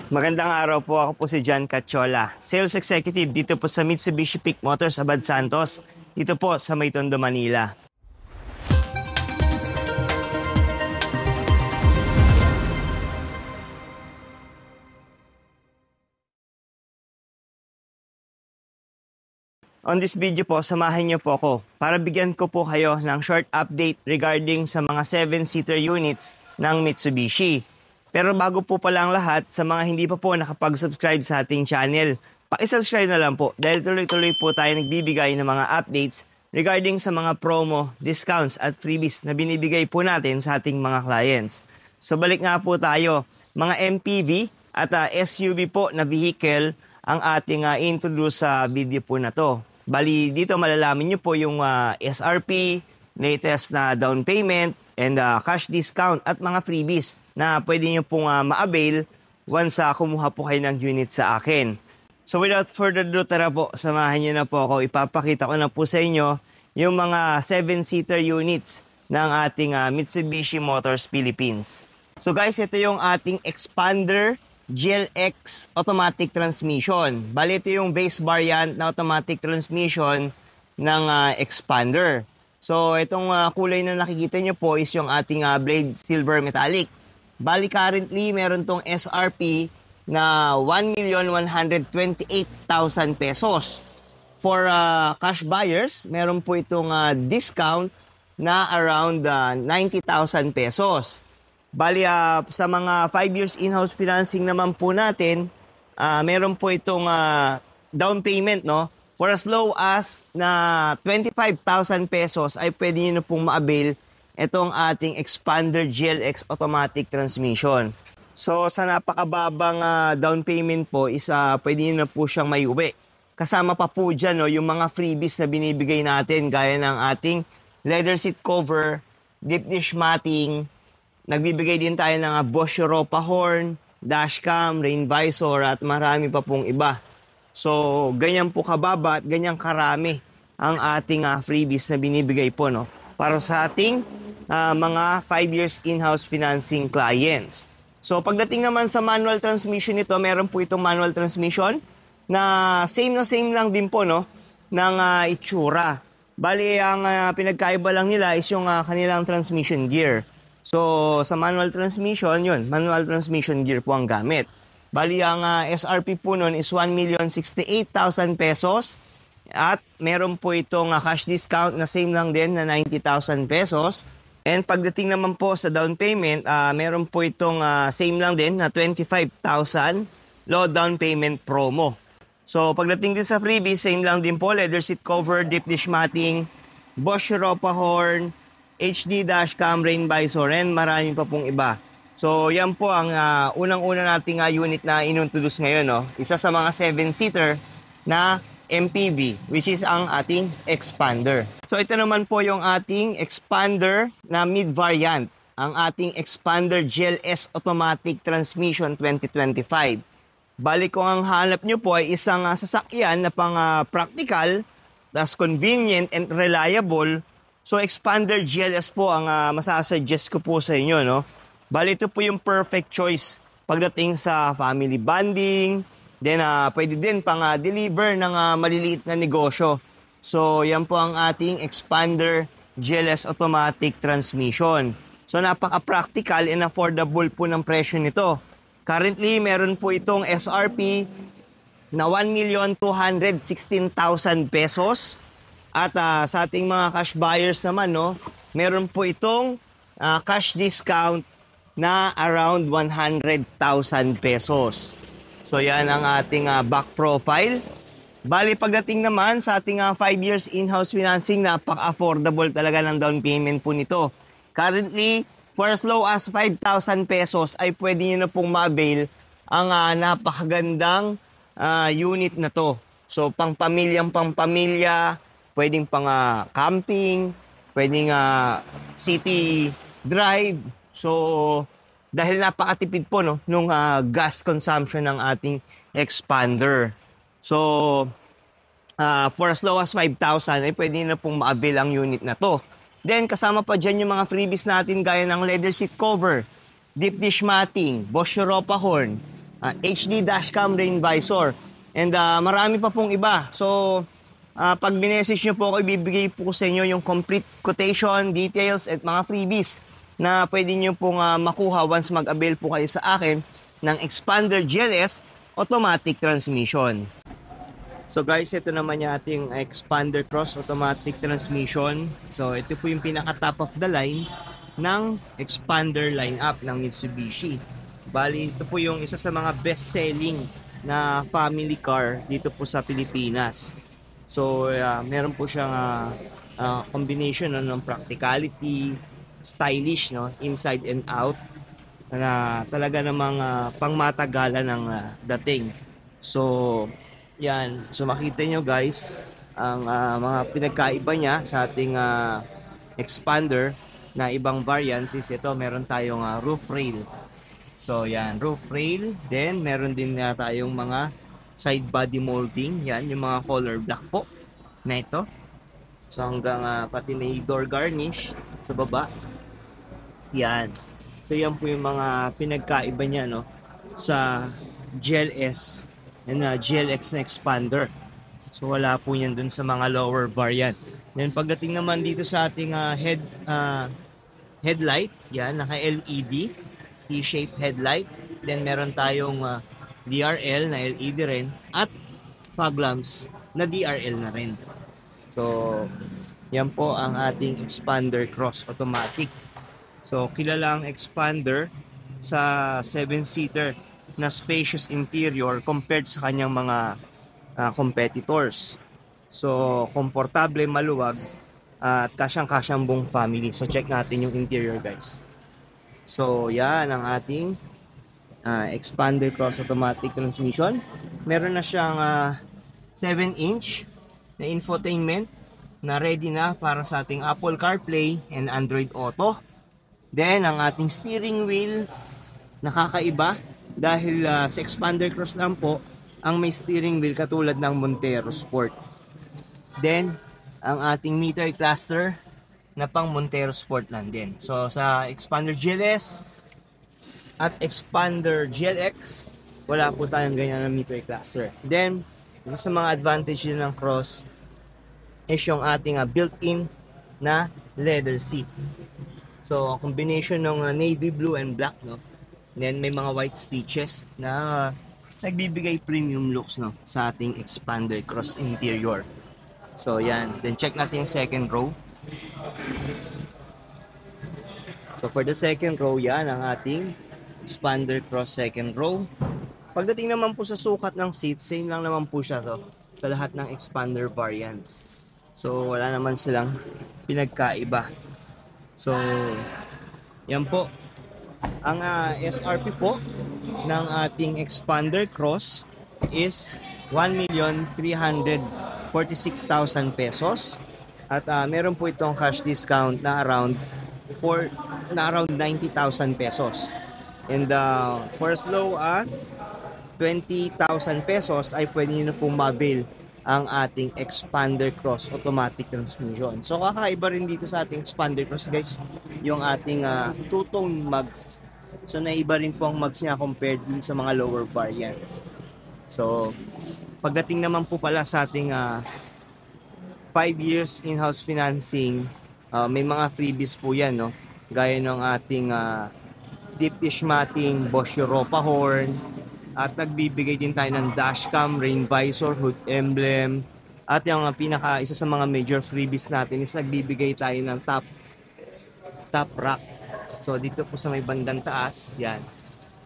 Magandang araw po. Ako po si John Cachola, Sales Executive dito po sa Mitsubishi Peak Motors, Abad Santos, dito po sa May Tondo, Manila. On this video po, samahan niyo po ako para bigyan ko po kayo ng short update regarding sa mga 7-seater units ng Mitsubishi. Pero bago po pala ang lahat, sa mga hindi pa po nakapag-subscribe sa ating channel, paki-subscribe na lang po dahil tuloy-tuloy po tayo nagbibigay ng mga updates regarding sa mga promo, discounts at freebies na binibigay po natin sa ating mga clients. So balik nga po tayo, mga MPV at SUV po na vehicle ang ating introduce sa video po na to. Bali, dito malalaman nyo po yung SRP, latest na down payment, and cash discount at mga freebies na pwede nyo pong ma-avail once kumuha po kayo ng unit sa akin. So without further ado, tara po, samahan nyo na po ako. Ipapakita ko na po sa inyo yung mga 7-seater units ng ating Mitsubishi Motors Philippines. So guys, ito yung ating Expander GLX automatic transmission. Bali, ito yung base variant na automatic transmission ng Expander. So, itong kulay na nakikita nyo po is yung ating blade silver metallic. Bali, currently, meron tong SRP na 1,128,000 pesos. For cash buyers, meron po itong discount na around 90,000 pesos. Bali, sa mga 5 years in-house financing naman po natin, meron po itong down payment, no? For as low as na 25,000 pesos ay pwede nyo na pong ma-avail itong ating Expander GLX automatic transmission. So, sa napakababang down payment po is pwede nyo na po siyang may uwi. Kasama pa po dyan, no, yung mga freebies na binibigay natin gaya ng ating leather seat cover, deep dish matting. Nagbibigay din tayo ng Bosch Europa horn, dashcam, rain visor at marami pa pong iba. So, ganyan po kababa at ganyan karami ang ating freebies na binibigay po, no, para sa ating mga 5 years in-house financing clients. So, pagdating naman sa manual transmission nito, meron po itong manual transmission na same lang din po, no, ng itsura. Bali, ang pinagkaiba lang nila is yung kanilang transmission gear. So, sa manual transmission, yun, manual transmission gear po ang gamit. Bali, ang SRP po nun is 1,068,000 pesos at meron po itong cash discount na same lang din na 90,000 pesos. And pagdating naman po sa down payment, meron po itong same lang din na 25,000 low down payment promo. So, pagdating din sa freebie, same lang din po, leather seat cover, deep dish matting, Bosch Europa horn, HD dashcam, rain visor, and maraming pa pong iba. So, yan po ang unang-una nating unit na introduce ngayon, no? Isa sa mga 7-seater na MPV, which is ang ating Expander. So, ito naman po yung ating Expander na mid-variant, ang ating Expander GLS Automatic Transmission 2025. Balik ko ang hanap nyo po ay isang sasakyan na pang practical, tas convenient and reliable. So, Expander GLS po ang masasuggest ko po sa inyo, no? Bali, ito po yung perfect choice pagdating sa family bonding. Then, pwede din pang deliver ng maliliit na negosyo. So, yan po ang ating Expander GLS Automatic Transmission. So, napaka-practical and affordable po ng presyo nito. Currently, meron po itong SRP na 1,216,000 pesos. At sa ating mga cash buyers naman, no, meron po itong cash discount na around 100,000 pesos. So yan ang ating back profile. Bali, pagdating naman sa ating 5 years in-house financing, napaka-affordable talaga ng down payment po nito. Currently, for as low as 5,000 pesos ay pwede nyo na pong ma-avail ang napakagandang unit na to. So pang-pamilya, pwedeng pang camping, pwedeng city drive. So, dahil napakatipid po, no, nung gas consumption ng ating Expander. So, for as low as 5,000 ay pwede na pong ma-avail ang unit na to. Then, kasama pa dyan yung mga freebies natin gaya ng leather seat cover, deep dish matting, Bosch Europa horn, HD dashcam rain visor. And marami pa pong iba. So, pag minessage nyo po ako, ibibigay po ko sa inyo yung complete quotation, details, at mga freebies na pwede nyo pong makuha once mag-avail po kayo sa akin ng Expander GLS automatic transmission. So guys, ito naman yung ating Expander Cross automatic transmission. So ito po yung pinaka top of the line ng Expander lineup ng Mitsubishi. Bali, ito po yung isa sa mga best selling na family car dito po sa Pilipinas. So meron po siyang combination ng practicality, stylish, no, inside and out, na talaga namang pangmatagalan ng dating. So yan, so makita nyo guys ang mga pinagkaiba niya sa ating Expander na ibang variants is ito, meron tayong roof rail. So yan, roof rail, then meron din tayong mga side body molding, yan yung mga color black po na ito. So hanggang pati may door garnish sa baba. Yan. So yan po yung mga pinagkaiba niya, no, sa GLS and GLX na Expander. So wala po yan dun sa mga lower variant. Then pagdating naman dito sa ating headlight, yan, naka LED, T-shaped headlight. Then meron tayong DRL na LED rin at fog lamps na DRL na rin. So yan po ang ating Expander Cross automatic. So kilala ang Expander sa 7-seater na spacious interior compared sa kanyang mga competitors. So komportable, maluwag, at kasyang-kasyang buong family. So check natin yung interior guys. So yan ang ating Expander Cross automatic transmission. Meron na siyang 7-inch na infotainment na ready na para sa ating Apple CarPlay and Android Auto. Then ang ating steering wheel nakakaiba dahil sa Expander Cross lang po ang may steering wheel katulad ng Montero Sport. Then ang ating meter cluster na pang Montero Sport lang din. So sa Expander GLS at Expander GLX wala po tayong ganyan na meter cluster. Then isa sa mga advantage din ng Cross is yung ating built-in na leather seat. So combination ng navy blue and black, no. Then may mga white stitches na nagbibigay premium looks, no, sa ating Expander Cross interior. So yan, then check natin yung second row. So for the second row, yan ang ating Expander Cross second row. Pagdating naman po sa sukat ng seat, same lang naman po siya, so, sa lahat ng Expander variants. So wala naman silang pinagkaiba. So yan po ang SRP po ng ating Expander Cross is 1,346,000 pesos. At meron po itong cash discount na around 90,000 pesos. And for as low as 20,000 pesos ay pwede nyo na pong mabil ang ating Expander Cross automatic transmission. So kakaiba rin dito sa ating Expander Cross guys, yung ating two-tone mugs. So naiba rin po ang mugs niya compared din sa mga lower variants. So pagdating naman po pala sa ating 5 years in-house financing, may mga freebies po yan, no? Gaya ng ating deep dish matting, Bosch Europa horn, at nagbibigay din tayo ng dashcam, rain visor, hood emblem, at yung isa sa mga major freebies natin is nagbibigay tayo ng top rack. So dito po sa may bandang taas, yan,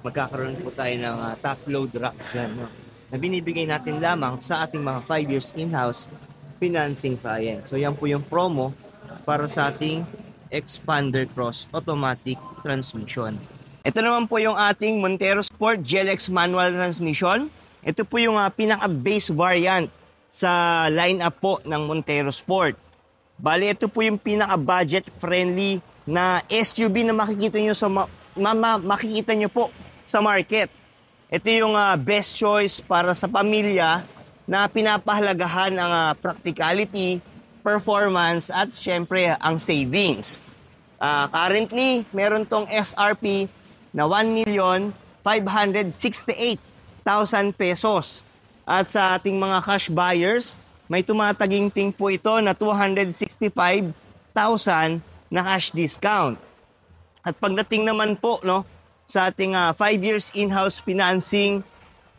magkakaroon po tayo ng top load rack dyan, no? Na binibigay natin lamang sa ating mga 5 years in-house financing client. So yan po yung promo para sa ating Expander Cross automatic transmission. Ito naman po yung ating Montero Sport GLX manual transmission. Ito po yung pinaka-base variant sa lineup po ng Montero Sport. Bali, ito po yung pinaka-budget friendly na SUV na makikita nyo makikita nyo po sa market. Ito yung best choice para sa pamilya na pinapahalagahan ang practicality, performance, at syempre ang savings. Currently, meron tong SRP na 568,000 pesos. At sa ating mga cash buyers, may tumataginting po ito na 265,000 na cash discount. At pagdating naman po sa ating 5 years in-house financing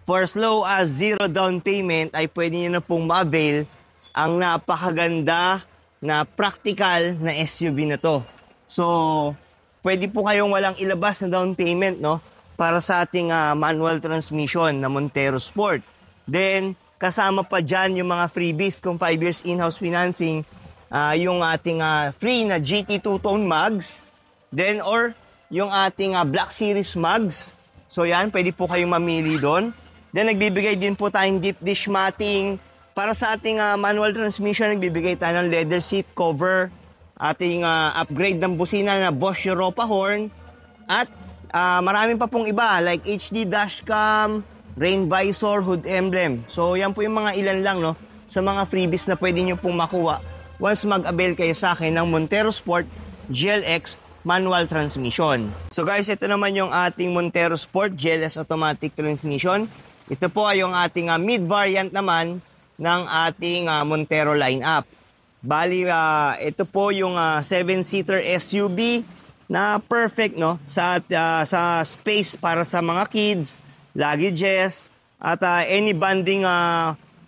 for as low as 0 down payment ay pwede nyo na pong ma-avail ang napakaganda na practical na SUV na to. So, pwede po kayong walang ilabas na down payment para sa ating manual transmission na Montero Sport. Then, kasama pa dyan yung mga freebies kung 5 years in-house financing, yung ating free na GT two-tone mugs, then or yung ating Black Series mugs. So yan, pwede po kayong mamili doon. Then nagbibigay din po tayong deep dish matting. Para sa ating manual transmission, nagbibigay tayo ng leather seat cover, ating upgrade ng busina na Bosch Europa horn, at marami pa pong iba like HD dashcam, rain visor, hood emblem. So yan po yung mga ilan lang sa mga freebies na pwede nyo pong makuha once mag-avail kayo sa akin ng Montero Sport GLX manual transmission. So guys, ito naman yung ating Montero Sport GLS automatic transmission. Ito po ay yung ating mid-variant naman ng ating Montero lineup. Bali, ito po yung 7-seater SUV na perfect sa space para sa mga kids, luggages, at any bonding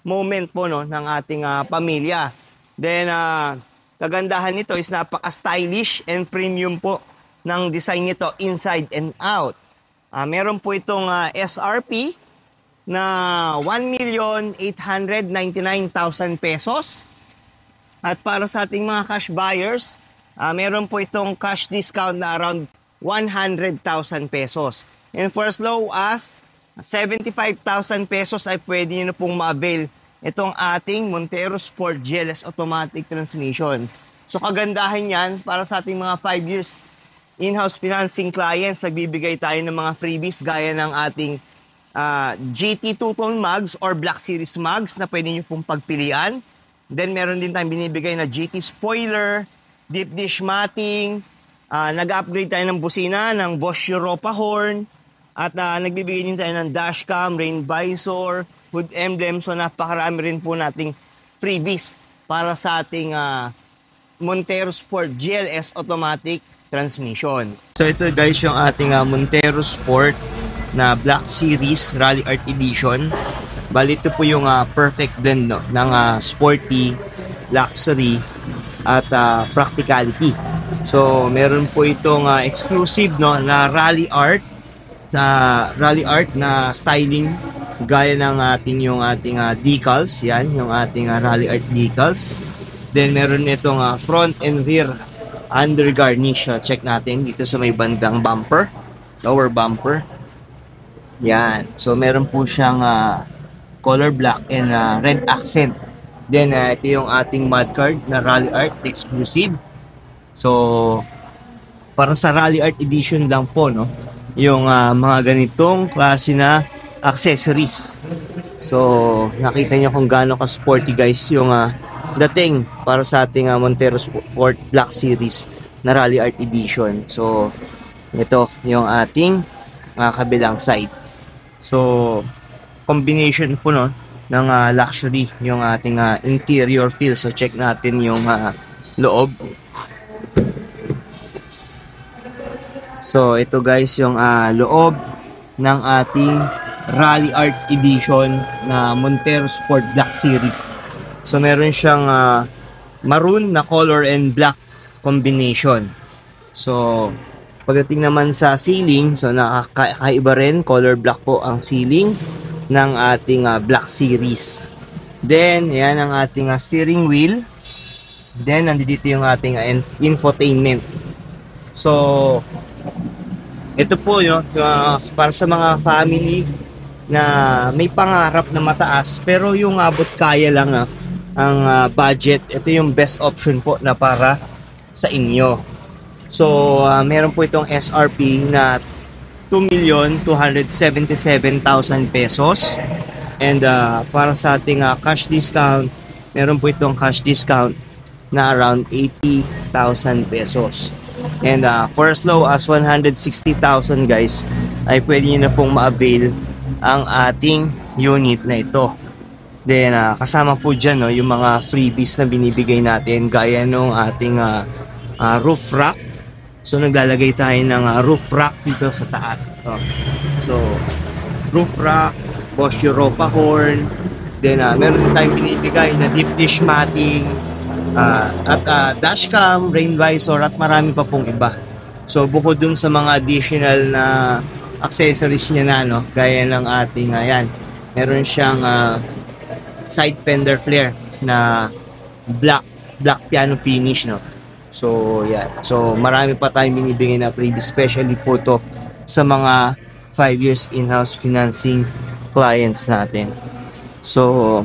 moment po ng ating pamilya. Then, kagandahan nito is napaka-stylish and premium po ng design nito inside and out. Meron po itong SRP na 1,899,000 pesos. At para sa ating mga cash buyers, meron po itong cash discount na around 100,000 pesos. And for as low as 75,000 pesos ay pwede nyo na pong ma-avail itong ating Montero Sport GLS automatic transmission. So kagandahan yan, para sa ating mga 5 years in-house financing clients, nagbibigay tayo ng mga freebies gaya ng ating GT two-tone mugs or Black Series mugs na pwede nyo pong pagpilian. Then meron din tayong binibigay na GT spoiler, deep dish matting, nag-upgrade tayo ng busina ng Bosch Europa horn, at nagbibigay din tayo ng dashcam, rain visor, hood emblem. So napakarami rin po nating freebies para sa ating Montero Sport GLS automatic transmission. So ito guys yung ating Montero Sport na Black Series Rally Art Edition. Bali ito po yung perfect blend ng sporty, luxury, at practicality. So meron po itong exclusive na rally art na styling gaya ng ating decals. Yan yung ating rally art decals. Then meron itong front and rear under garnish. Check natin dito sa may bandang bumper, lower bumper. Yan. So meron po siyang color black and red accent. Then ito yung ating mudguard na rally art exclusive. So para sa rally art edition lang po yung mga ganitong klase na accessories. So nakita niyo kung gaano ka sporty guys yung dating para sa ating Montero Sport Black Series na rally art edition. So ito yung ating kabilang side. So combination po ng luxury yung ating interior feel. So check natin yung loob. So ito guys yung loob ng ating Rally Art Edition na Montero Sport Black Series. So meron siyang maroon na color and black combination. So pagdating naman sa ceiling, so nakakaiba rin, color black po ang ceiling ng ating Black Series. Then yan ang ating steering wheel. Then nandito yung ating infotainment. So ito po para sa mga family na may pangarap na mataas pero yung abot kaya lang ang budget, ito yung best option po na para sa inyo. So meron po itong SRP na 2,277,000 pesos. And para sa ating cash discount, meron po itong cash discount na around 80,000 pesos. And for as low as 160,000 guys, ay pwede nyo na pong ma-avail ang ating unit na ito. Then kasama po dyan yung mga freebies na binibigay natin gaya nung ating roof rack. So naglalagay tayo ng roof rack dito sa taas. So roof rack, Bosch Europa horn, then meron tayong binibigay na deep dish matting, at dashcam, rain visor, at marami pa pong iba. So bukod dun sa mga additional na accessories niya na gaya ng ating meron siyang side fender flare na black piano finish So so marami pa tayong binibigay na freebie, especially po to sa mga 5 years in-house financing clients natin. So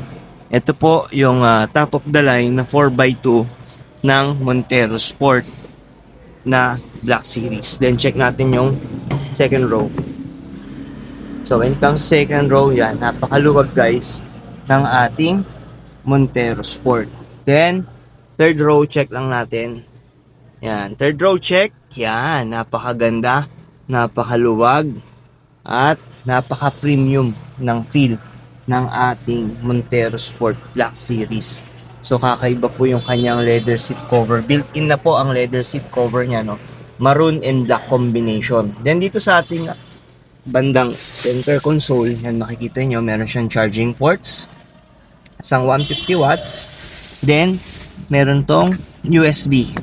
ito po yung top of the line na 4x2 ng Montero Sport na Black Series. Then check natin yung second row. So when it comes to second row, napakaluwag guys ng ating Montero Sport. Then third row check lang natin. Third row check. Napakaganda, napakaluwag, at napaka-premium ng feel ng ating Montero Sport Black Series. So kakaiba po yung kanyang leather seat cover. Built-in na po ang leather seat cover niya, maroon and black combination. Then dito sa ating bandang center console, makikita nyo, meron siyang charging ports, isang 150 watts. Then meron tong USB.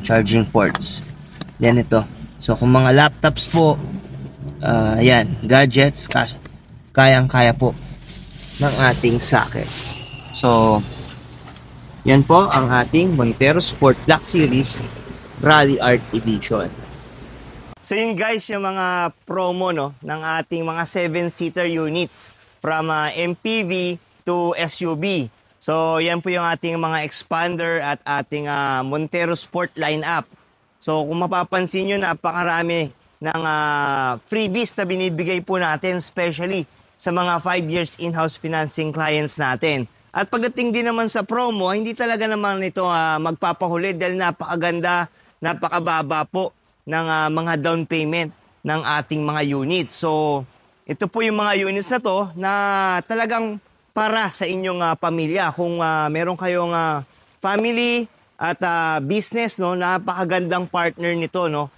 Charging ports. Then ito. So kung mga laptops po, gadgets, kayang-kaya po ng ating socket. So yan po ang ating Montero Sport Black Series Rally Art Edition. So yun guys, yung mga promo ng ating mga 7-seater units from MPV to SUV. So yan po yung ating mga expander at ating Montero Sport lineup. So kung mapapansin nyo, napakarami ng freebies na binibigay po natin, especially sa mga 5 years in-house financing clients natin. At pagdating din naman sa promo, hindi talaga naman ito magpapahuli dahil napakaganda, napakababa po ng mga down payment ng ating mga units. So ito po yung mga units na to na talagang para sa inyong pamilya. Kung meron kayong family at business, napakagandang partner nito ng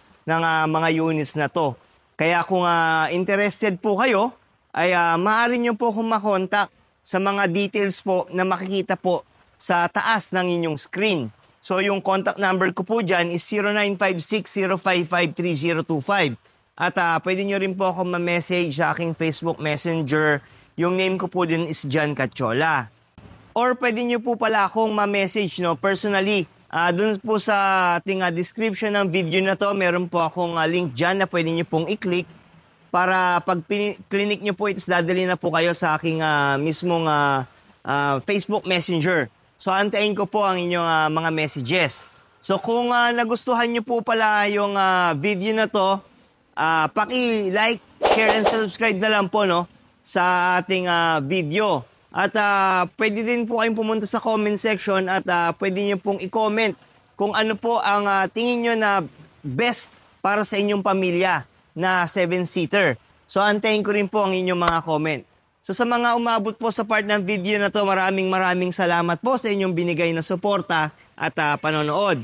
mga units na to. Kaya kung interested po kayo, ay maaari nyo po kung makontak sa mga details po na makikita po sa taas ng inyong screen. So yung contact number ko po dyan is 0956-055-3025. At pwede nyo rin po ako ma-message sa aking Facebook Messenger. Yung name ko po din is John Cachola. Or pwede nyo po pala akong ma-message personally. Dun po sa ating description ng video na to, meron po akong link dyan na pwede nyo pong i-click para pag clinic nyo po ito, dadali na po kayo sa aking mismong Facebook Messenger. So antayin ko po ang inyong mga messages. So kung nagustuhan nyo po pala yung video na to, paki-like, share, and subscribe na lang po sa ating video. At pwede din po kayong pumunta sa comment section at pwede nyo pong i-comment kung ano po ang tingin nyo na best para sa inyong pamilya na 7-seater. So antayin ko rin po ang inyong mga comment. So sa mga umabot po sa part ng video na to, maraming salamat po sa inyong binigay na suporta at panonood.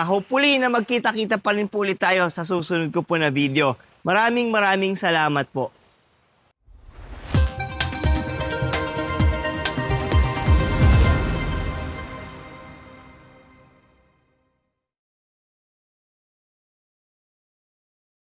Hopefully na magkita-kita pa rin po ulit tayo sa susunod ko po na video. Maraming salamat po.